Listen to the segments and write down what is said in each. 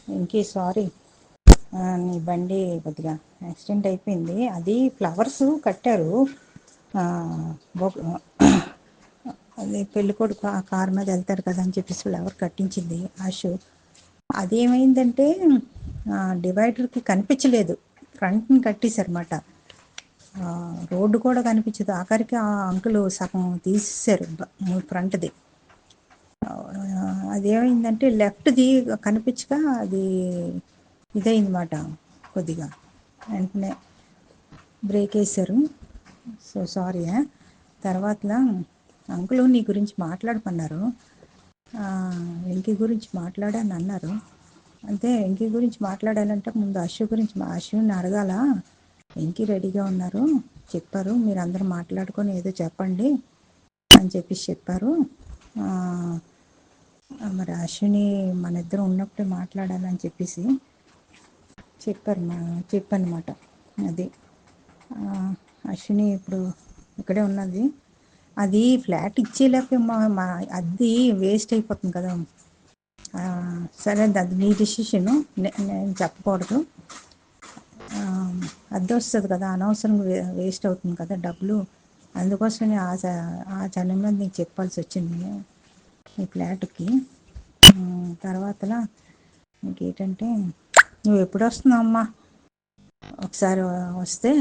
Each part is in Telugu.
ఇంకే సారీ. నీ బండి కొద్దిగా యాక్సిడెంట్ అయిపోయింది. అది ఫ్లవర్స్ కట్టారు. ఆ, అదే పెళ్ళికొడుకు ఆ కారు మీద వెళ్తారు కదా అని చెప్పేసి ఫ్లవర్ కట్టించింది ఆశు. అదేమైందంటే డివైడర్కి కనిపించలేదు, ఫ్రంట్ని కట్టేశారన్నమాట. రోడ్డు కూడా కనిపించదు, ఆఖరికి ఆ అంకులు సగం తీసేశారు ఫ్రంట్ది. అదేమైందంటే లెఫ్ట్ది కనిపించక అది ఇదైందన్నమాట. కొద్దిగా వెంటనే బ్రేక్ వేశారు. So sorry. తర్వాతలా అంకులు నీ గురించి మాట్లాడమన్నారు. వెంకీ గురించి మాట్లాడని అన్నారు. అంటే వెంకీ గురించి మాట్లాడాలంటే ముందు అశు గురించి అశుని అడగాల. వెంకీ రెడీగా ఉన్నారు చెప్పారు, మీరు అందరూ మాట్లాడుకొని ఏదో చెప్పండి అని చెప్పేసి చెప్పారు. మరి అశ్విని మన ఇద్దరం ఉన్నప్పుడే మాట్లాడాలని చెప్పేసి చెప్పనమాట. అది అశ్విని ఇప్పుడు ఇక్కడే ఉన్నది. అది ఫ్లాట్ ఇచ్చేలేక మా అది వేస్ట్ అయిపోతుంది కదా. సరే, అది నీ డిసిషను, నేను చెప్పకూడదు. అద్దె వస్తుంది కదా, అనవసరంగా వేస్ట్ అవుతుంది కదా డబ్బులు. అందుకోసమే ఆ చని మీద నీకు చెప్పాల్సి వచ్చింది ఈ ఫ్లాట్కి. తర్వాతలా ఇంకేంటంటే, నువ్వు ఎప్పుడు వస్తున్నావు అమ్మా? ఒకసారి వస్తే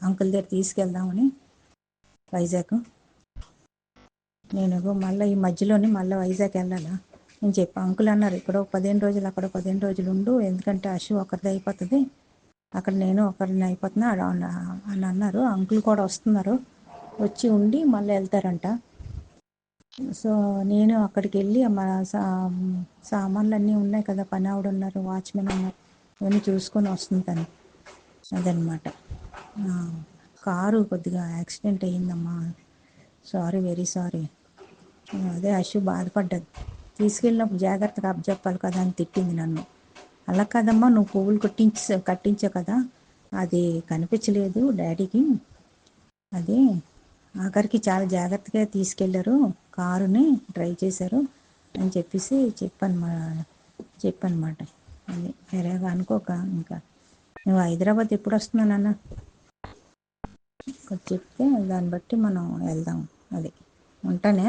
అంకుల్ దగ్గర తీసుకెళ్దామని వైజాగ్. నేను మళ్ళీ ఈ మధ్యలోనే మళ్ళీ వైజాగ్ వెళ్ళాలా అని చెప్పి అంకుల్ అన్నారు. ఇక్కడ 15 రోజులు, అక్కడ 15 రోజులు ఉండు, ఎందుకంటే అశు ఒకరిది అయిపోతుంది, అక్కడ నేను ఒకరిని అయిపోతున్నా అని అన్నారు. అంకుల్ కూడా వస్తున్నారు, వచ్చి ఉండి మళ్ళీ వెళ్తారంట. సో నేను అక్కడికి వెళ్ళి మన సామాన్లు అన్నీ ఉన్నాయి కదా, పని ఆవిడ ఉన్నారు, వాచ్మెన్ ఉన్నారు, ఇవన్నీ చూసుకొని వస్తుంది తను. అదనమాట. కారు కొద్దిగా యాక్సిడెంట్ అయ్యిందమ్మా, సారీ, వెరీ సారీ. అదే అశు బాధపడ్డది, తీసుకెళ్ళినప్పుడు జాగ్రత్తగా అప్పచెప్పాలి కదా అని తిట్టింది నన్ను. అలా కదమ్మా, నువ్వు పువ్వులు కట్టించావు కదా, అది కనిపించలేదు డాడీకి, అది ఆఖరికి చాలా జాగ్రత్తగా తీసుకెళ్లారు, కారుని డ్రైవ్ చేశారు అని చెప్పేసి చెప్పనమాట. అది వేరేగా అనుకోక. ఇంకా నువ్వు హైదరాబాద్ ఎప్పుడు వస్తున్నానన్న చెప్తే దాన్ని బట్టి మనం వెళ్దాం. అది ఉంటానే.